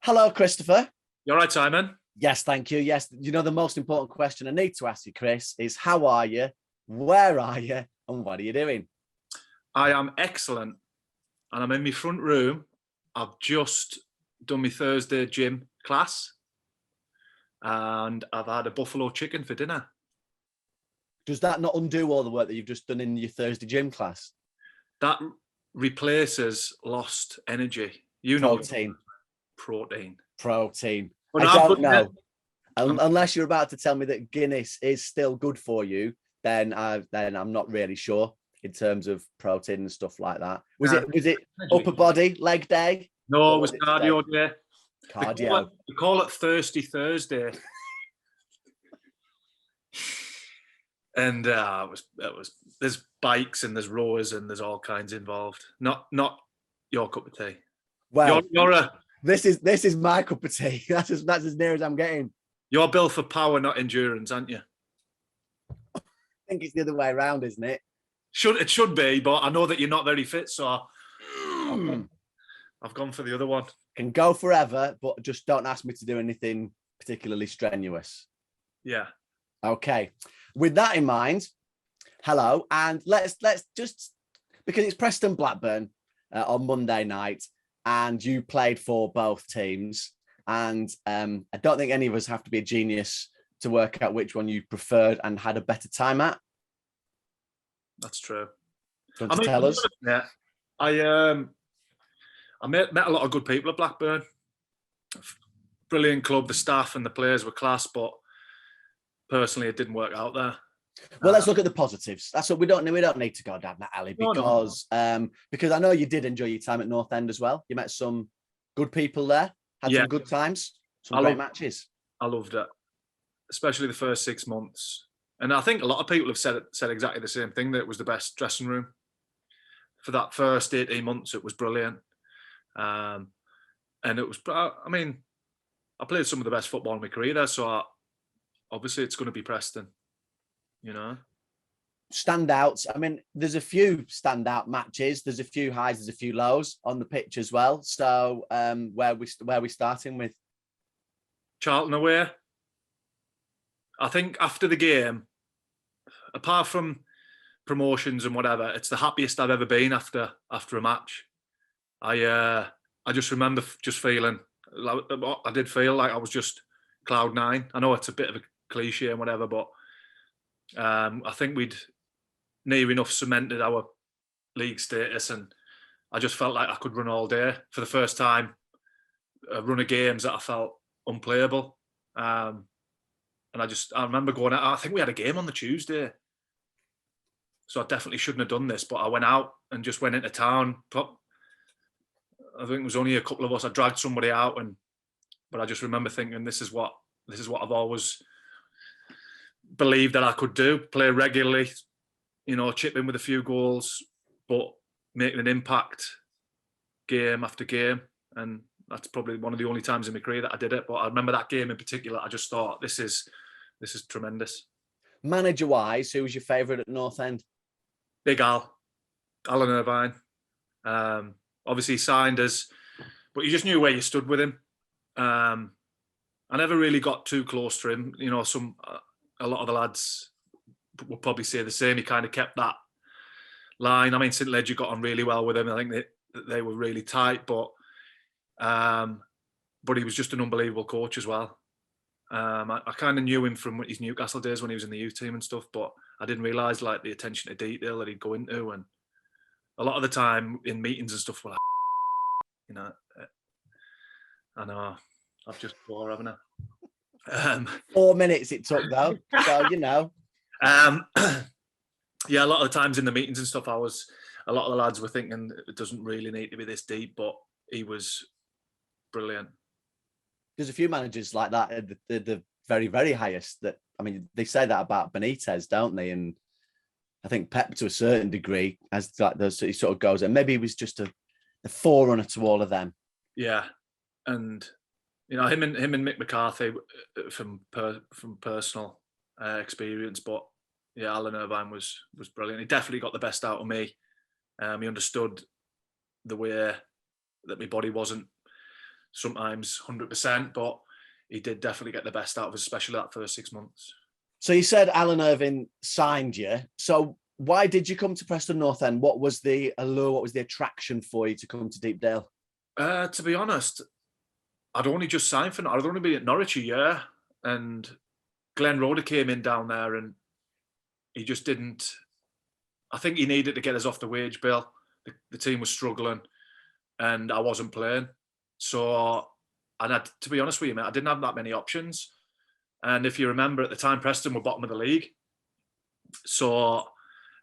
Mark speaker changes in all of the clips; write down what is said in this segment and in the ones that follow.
Speaker 1: Hello, Christopher.
Speaker 2: You all right, Simon?
Speaker 1: Yes, thank you. Yes, you know, the most important question I need to ask you, Chris, is how are you? Where are you? And what are you doing?
Speaker 2: I am excellent, and I'm in my front room. I've just done my Thursday gym class, and I've had a buffalo chicken for dinner.
Speaker 1: Does that not undo all the work that you've just done in your Thursday gym class?
Speaker 2: That replaces lost energy. You
Speaker 1: Protein.
Speaker 2: know, protein.
Speaker 1: Protein.
Speaker 2: But
Speaker 1: I
Speaker 2: I'm
Speaker 1: don't
Speaker 2: putting it-
Speaker 1: know. Unless you're about to tell me that Guinness is still good for you, then I'm not really sure in terms of protein and stuff like that. Was it upper body, leg day?
Speaker 2: No, it was cardio day.
Speaker 1: Cardio.
Speaker 2: We call it Thirsty Thursday. And it was. There's bikes and there's rowers and there's all kinds involved. Not your cup of tea.
Speaker 1: Well,
Speaker 2: you're
Speaker 1: this is my cup of tea. That's as near as I'm getting.
Speaker 2: You're built for power, not endurance, aren't you?
Speaker 1: I think it's the other way around, isn't it?
Speaker 2: It should be, but I know that you're not very fit, so I've gone for the other one.
Speaker 1: Can go forever, but just don't ask me to do anything particularly strenuous.
Speaker 2: Yeah.
Speaker 1: Okay. With that in mind, hello, and let's just, because it's Preston Blackburn on Monday night, and you played for both teams, and I don't think any of us have to be a genius to work out which one you preferred and had a better time at.
Speaker 2: That's true.
Speaker 1: Do you want to tell us?
Speaker 2: Yeah, I met a lot of good people at Blackburn. Brilliant club. The staff and the players were class, but personally, it didn't work out there.
Speaker 1: Well, let's look at the positives. That's what we don't need to go down that alley because because I know you did enjoy your time at North End as well. You met some good people there, had some good times, some great matches.
Speaker 2: I loved it, especially the first 6 months. And I think a lot of people have said exactly the same thing, that it was the best dressing room. For that first 18 months, it was brilliant. And it was, I mean, I played some of the best football in my career there, so obviously it's going to be Preston, you know.
Speaker 1: Standouts. I mean, there's a few standout matches. There's a few highs, there's a few lows on the pitch as well. So where we starting with?
Speaker 2: Charlton away. I think after the game, apart from promotions and whatever, it's the happiest I've ever been after a match. I just remember just feeling, I did feel like I was just cloud nine. I know it's a bit of a cliche and whatever, but I think we'd near enough cemented our league status, and I just felt like I could run all day for the first time. A run of games that I felt unplayable. And I remember going out, I think we had a game on the Tuesday. So I definitely shouldn't have done this, but I went out and just went into town. I think it was only a couple of us. I dragged somebody out, but I just remember thinking, this is what I've always believed that I could do: play regularly, you know, chip in with a few goals, but making an impact game after game. And that's probably one of the only times in my career that I did it. But I remember that game in particular. I just thought, this is tremendous.
Speaker 1: Manager-wise, who was your favourite at North End?
Speaker 2: Big Alan Irvine. Obviously signed us, but you just knew where you stood with him. I never really got too close to him. You know, a lot of the lads will probably say the same. He kind of kept that line. I mean, St Ledger got on really well with him. I think they were really tight, but he was just an unbelievable coach as well. I kind of knew him from his Newcastle days when he was in the youth team and stuff, but I didn't realise like the attention to detail that he'd go into, and a lot of the time in meetings and stuff, we're like, you know, I know I've just bore, haven't I?
Speaker 1: 4 minutes it took though, so you know.
Speaker 2: Yeah, a lot of the times in the meetings and stuff, a lot of the lads were thinking it doesn't really need to be this deep, but he was brilliant.
Speaker 1: There's a few managers like that at the very, very highest. That, I mean, they say that about Benitez, don't they? And I think Pep, to a certain degree, as like those, he sort of goes, and maybe he was just a forerunner to all of them.
Speaker 2: Yeah, and you know, him and Mick McCarthy from personal experience, but yeah, Alan Irvine was brilliant. He definitely got the best out of me. He understood the way that my body wasn't sometimes 100%, but he did definitely get the best out of us, especially that first 6 months.
Speaker 1: So you said Alan Irvine signed you. So why did you come to Preston North End? What was the allure? What was the attraction for you to come to Deepdale?
Speaker 2: To be honest, I'd only just signed for. I'd only been at Norwich a year, and Glenn Roeder came in down there, and he just didn't. I think he needed to get us off the wage bill. The team was struggling, and I wasn't playing. So, to be honest with you, mate, I didn't have that many options. And if you remember, at the time, Preston were bottom of the league. So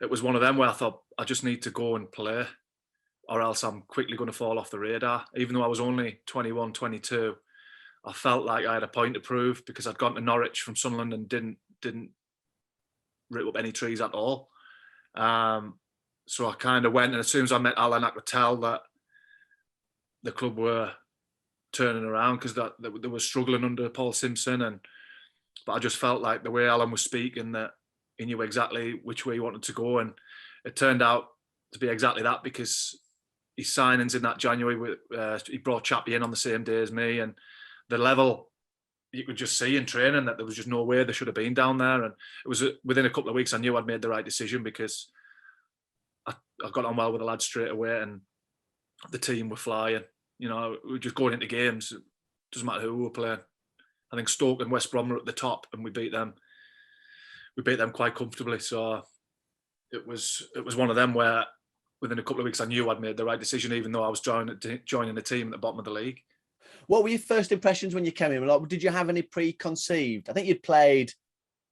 Speaker 2: it was one of them where I thought, I just need to go and play, or else I'm quickly going to fall off the radar. Even though I was only 21, 22, I felt like I had a point to prove because I'd gone to Norwich from Sunderland and didn't rip up any trees at all. So I kind of went, and as soon as I met Alan, I could tell that the club were turning around because they were struggling under Paul Simpson, but I just felt like the way Alan was speaking, that he knew exactly which way he wanted to go, and it turned out to be exactly that because his signings in that January, he brought Chappie in on the same day as me, and the level you could just see in training that there was just no way they should have been down there. And it was within a couple of weeks I knew I'd made the right decision because I got on well with the lads straight away, and the team were flying. You know, we were just going into games. It doesn't matter who we were playing. I think Stoke and West Brom were at the top, and we beat them. We beat them quite comfortably. So it was one of them where within a couple of weeks I knew I'd made the right decision, even though I was joining the team at the bottom of the league.
Speaker 1: What were your first impressions when you came in? Like, did you have any preconceived? I think you'd played.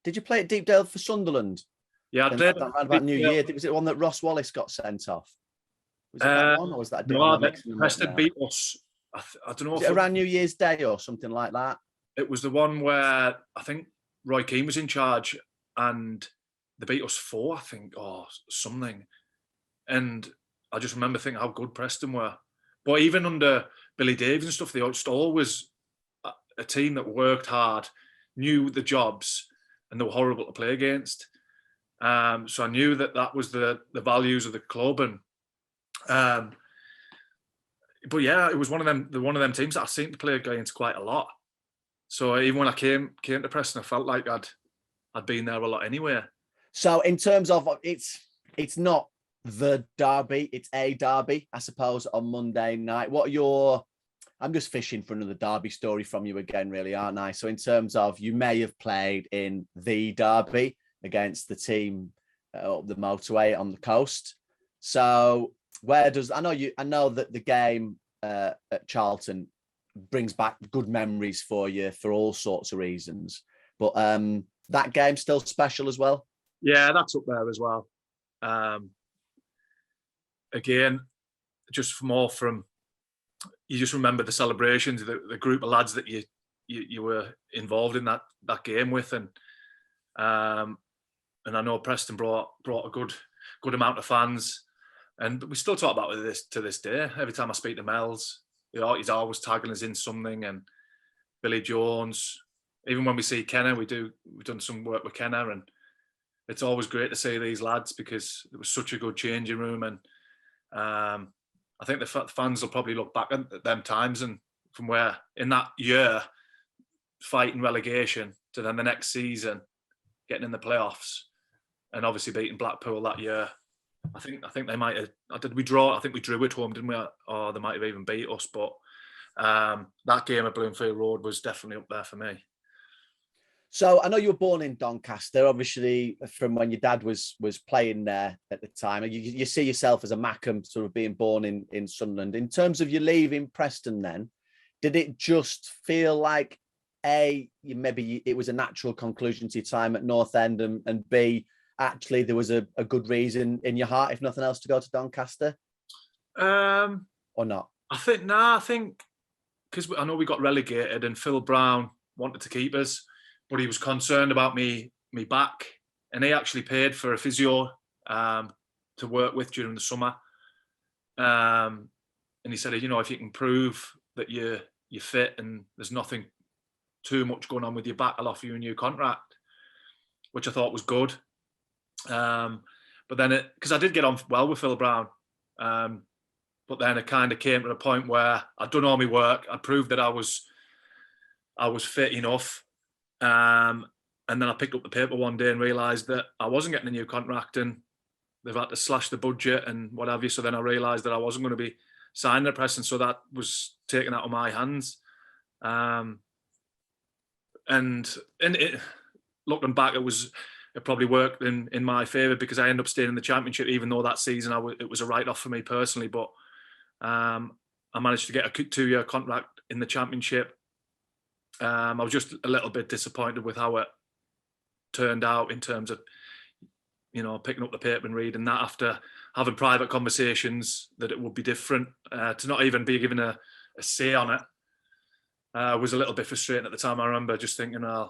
Speaker 1: Did you play at Deepdale for Sunderland?
Speaker 2: Yeah, I played
Speaker 1: around about New Year. Was it one that Ross Wallace got sent off? Was it that one, or was that a different one?
Speaker 2: Preston beat us. I don't know.
Speaker 1: Was it around New Year's Day or something like that?
Speaker 2: It was the one where I think Roy Keane was in charge, and they beat us 4, I think, or something. And I just remember thinking how good Preston were. But even under Billy Davies and stuff, they just always a team that worked hard, knew the jobs, and they were horrible to play against. So I knew that was the values of the club, and but yeah, it was one of them teams that I seemed to play against quite a lot. So even when I came to Preston, I felt like I'd been there a lot anyway.
Speaker 1: So in terms of it's not the derby, it's a derby, I suppose, on Monday night. I'm just fishing for another derby story from you again, really, aren't I? So in terms of, you may have played in the derby against the team up the motorway on the coast. So I know that the game at Charlton brings back good memories for you for all sorts of reasons, but that game's still special as well.
Speaker 2: Yeah, that's up there as well. Again, just more from, you just remember the celebrations, the group of lads that you were involved in that game with, and I know Preston brought a good amount of fans, and we still talk about this to this day. Every time I speak to Mel's, he's always tagging us in something, and Billy Jones. Even when we see Kenner, we've done some work with Kenner, and it's always great to see these lads because it was such a good changing room, and I think the fans will probably look back at them times, and from where in that year fighting relegation to then the next season getting in the playoffs and obviously beating Blackpool that year. I think they might have. Did we draw? I think we drew at home, didn't we? Or they might have even beat us. But that game at Bloomfield Road was definitely up there for me.
Speaker 1: So I know you were born in Doncaster, obviously from when your dad was playing there at the time. You see yourself as a Mackem, sort of being born in Sunderland. In terms of you leaving Preston then, did it just feel like maybe it was a natural conclusion to your time at North End, and B, actually there was a good reason in your heart, if nothing else, to go to Doncaster? Or not? I
Speaker 2: think because I know we got relegated and Phil Brown wanted to keep us, but he was concerned about me back, and he actually paid for a physio to work with during the summer. And he said, if you can prove that you're fit and there's nothing too much going on with your back, I'll offer you a new contract, which I thought was good. But then, because I did get on well with Phil Brown, But then it kind of came to a point where I'd done all my work. I proved that I was fit enough. And then I picked up the paper one day and realised that I wasn't getting a new contract, and they've had to slash the budget and what have you. So then I realised that I wasn't going to be signing at Preston. So that was taken out of my hands. And looking back, it probably worked in my favour, because I ended up staying in the Championship, even though that season it was a write-off for me personally. But I managed to get a 2-year contract in the Championship. I was just a little bit disappointed with how it turned out in terms of, picking up the paper and reading that after having private conversations that it would be different. To not even be given a say on it was a little bit frustrating at the time. I remember just thinking, I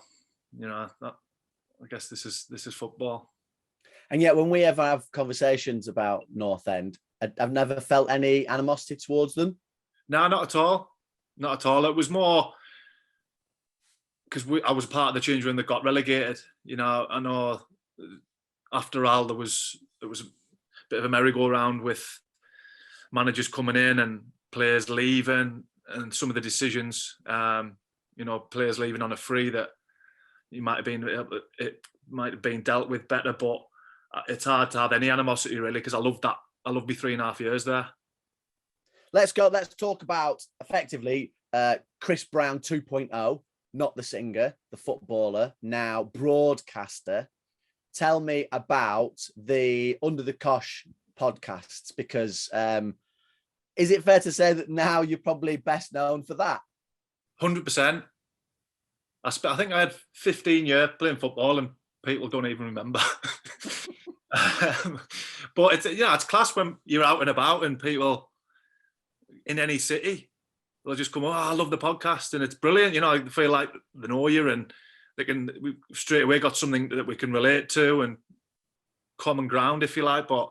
Speaker 2: guess this is football.
Speaker 1: And yet, when we ever have conversations about North End, I've never felt any animosity towards them.
Speaker 2: No, not at all. Not at all. It was more because I was part of the change room that got relegated. I know after all there was a bit of a merry-go-round with managers coming in and players leaving, and some of the decisions, players leaving on a free that it might have been dealt with better. But it's hard to have any animosity really, because I loved that. I loved my 3.5 years there.
Speaker 1: Let's talk about effectively Chris Brown 2.0. Not the singer, the footballer, now broadcaster. Tell me about the Under the Cosh podcasts, because is it fair to say that now you're probably best known for that?
Speaker 2: 100%. I think I had 15 years playing football, and people don't even remember. But it's class when you're out and about, and people in any city, they'll just come, I love the podcast, and it's brilliant. I feel like they know you, and we straight away got something that we can relate to and common ground, if you like. But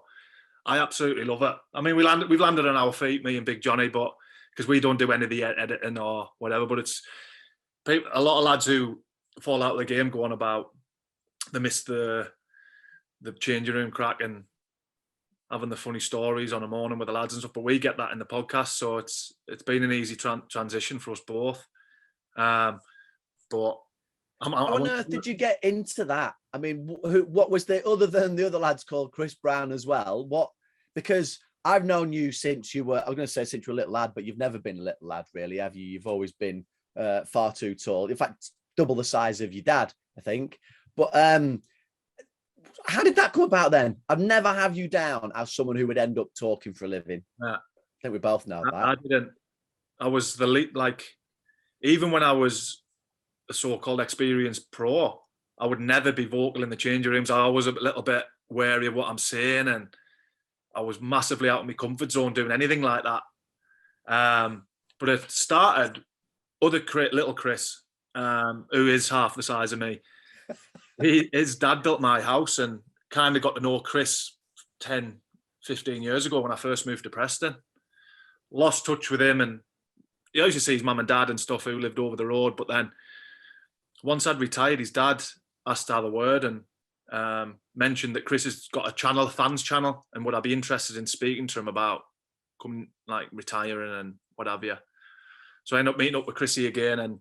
Speaker 2: I absolutely love it. I mean, we've landed on our feet, me and Big Johnny, but because we don't do any of the editing or whatever. But it's a lot of lads who fall out of the game go on about they miss the changing room crack and having the funny stories on a morning with the lads and stuff. But we get that in the podcast, so it's been an easy transition for us both. But
Speaker 1: how on earth did you get into that? I mean, what was other than the other lads called Chris Brown as well? What? Because I've known you since you were, I was going to say since you were a little lad, but you've never been a little lad, really, have you? You've always been far too tall. In fact, double the size of your dad, I think. But how did that come about then? I've never have you down as someone who would end up talking for a living.
Speaker 2: Yeah.
Speaker 1: I think we both know that.
Speaker 2: I didn't. I was the lead, even when I was a so-called experienced pro, I would never be vocal in the changing rooms. I was a little bit wary of what I'm saying, and I was massively out of my comfort zone doing anything like that. But it started, little Chris, who is half the size of me, his dad built my house, and kind of got to know Chris 10, 15 years ago when I first moved to Preston. Lost touch with him, and he used to see his mum and dad and stuff who lived over the road. But then once I'd retired, his dad asked to have a word and mentioned that Chris has got a channel, a fans channel, and would I be interested in speaking to him about coming, retiring and what have you. So I ended up meeting up with Chrissy again, and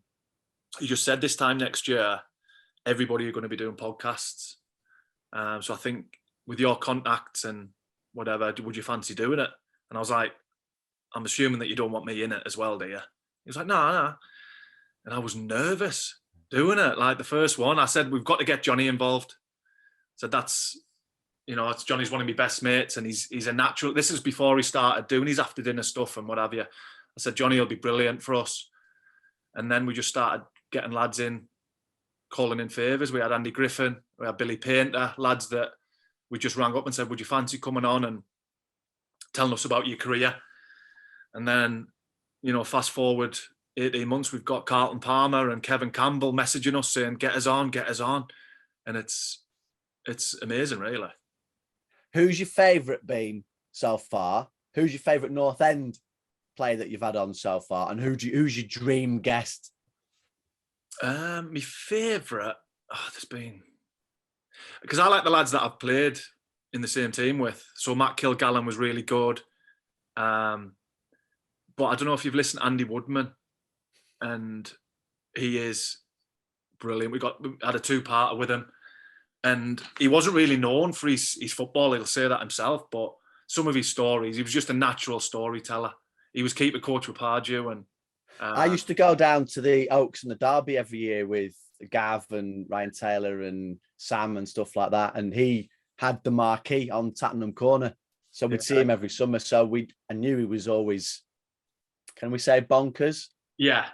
Speaker 2: he just said this time next year, everybody are going to be doing podcasts. So I think with your contacts and whatever, would you fancy doing it? And I was like, I'm assuming that you don't want me in it as well, do you? He was like, no. And I was nervous doing it. Like the first one, I said, we've got to get Johnny involved. So that's, it's Johnny's one of my best mates, and he's a natural. This is before he started doing his after dinner stuff and what have you. I said, Johnny will be brilliant for us. And then we just started getting lads in, calling in favours. We had Andy Griffin, we had Billy Painter, lads that we just rang up and said, would you fancy coming on and telling us about your career? And then, fast forward 18 months, we've got Carlton Palmer and Kevin Campbell messaging us saying, get us on. And it's amazing, really.
Speaker 1: Who's your favourite been so far? Who's your favourite North End player that you've had on so far? And who's your dream guest?
Speaker 2: My favourite, there's been, because I like the lads that I've played in the same team with. So Matt Kilgallen was really good. But I don't know if you've listened to Andy Woodman, and he is brilliant. We had a two-parter with him, and he wasn't really known for his football. He'll say that himself, but some of his stories, he was just a natural storyteller. He was keeper coach with Pardew, and
Speaker 1: I used to go down to the Oaks and the Derby every year with Gav and Ryan Taylor and Sam and stuff like that, and he had the marquee on Tattenham Corner, so we'd see him every summer. So I knew he was always, can we say bonkers?
Speaker 2: Yeah,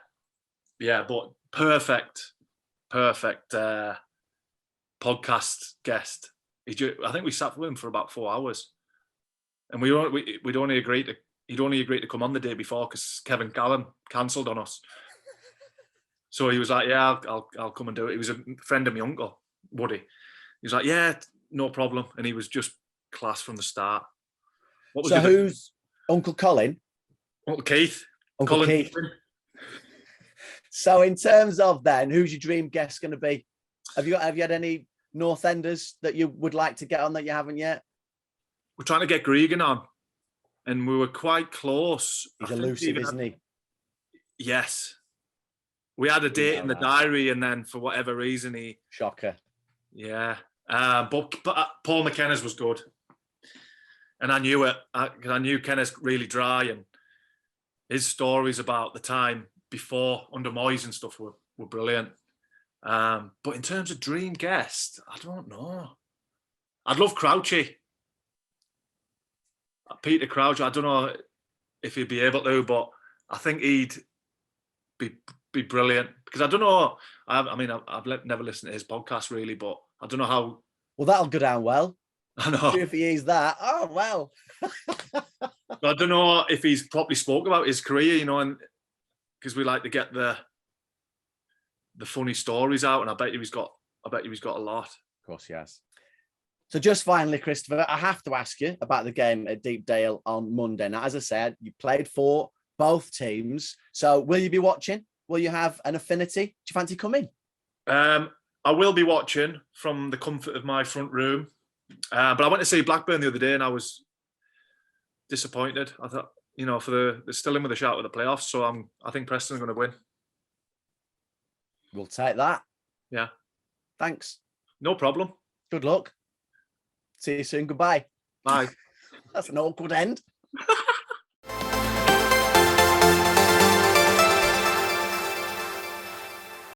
Speaker 2: but perfect podcast guest. I think we sat with him for about 4 hours, and he'd only agreed to come on the day before because Kevin Callan cancelled on us. So he was like, "Yeah, I'll come and do it." He was a friend of my uncle, Woody. He was like, "Yeah, no problem," and he was just class from the start.
Speaker 1: So who's Uncle Colin?
Speaker 2: Uncle Keith.
Speaker 1: Uncle
Speaker 2: Colin
Speaker 1: Keith. So in terms of then, who's your dream guest going to be? Have you had any North Enders that you would like to get on that you haven't yet?
Speaker 2: We're trying to get Gregan on, and we were quite close.
Speaker 1: He's elusive, isn't he?
Speaker 2: Yes. We had a date in the diary, and then for whatever reason,
Speaker 1: shocker.
Speaker 2: Yeah. But Paul McKenna's was good. And I knew it, because I knew Kenna's really dry, and his stories about the time before under Moyes and stuff were brilliant. But in terms of dream guest, I don't know. I'd love Crouchy. Peter Crouch, I don't know if he'd be able to, but I think he'd be brilliant, because I don't know. I mean, I've never listened to his podcast really, but I don't know how.
Speaker 1: Well, that'll go down well.
Speaker 2: I know.
Speaker 1: If he is that, oh well.
Speaker 2: I don't know if he's properly spoke about his career, and because we like to get the funny stories out, and I bet you he's got a lot.
Speaker 1: Of course he has. So just finally, Christopher, I have to ask you about the game at Deepdale on Monday. Now, as I said, you played for both teams. So will you be watching? Will you have an affinity? Do you fancy coming?
Speaker 2: I will be watching from the comfort of my front room. But I went to see Blackburn the other day, and I was disappointed. I thought, they're still in with a shout at the playoffs. So I think Preston's going to win.
Speaker 1: We'll take that.
Speaker 2: Yeah.
Speaker 1: Thanks.
Speaker 2: No problem.
Speaker 1: Good luck. See you soon. Goodbye.
Speaker 2: Bye.
Speaker 1: That's an awkward end.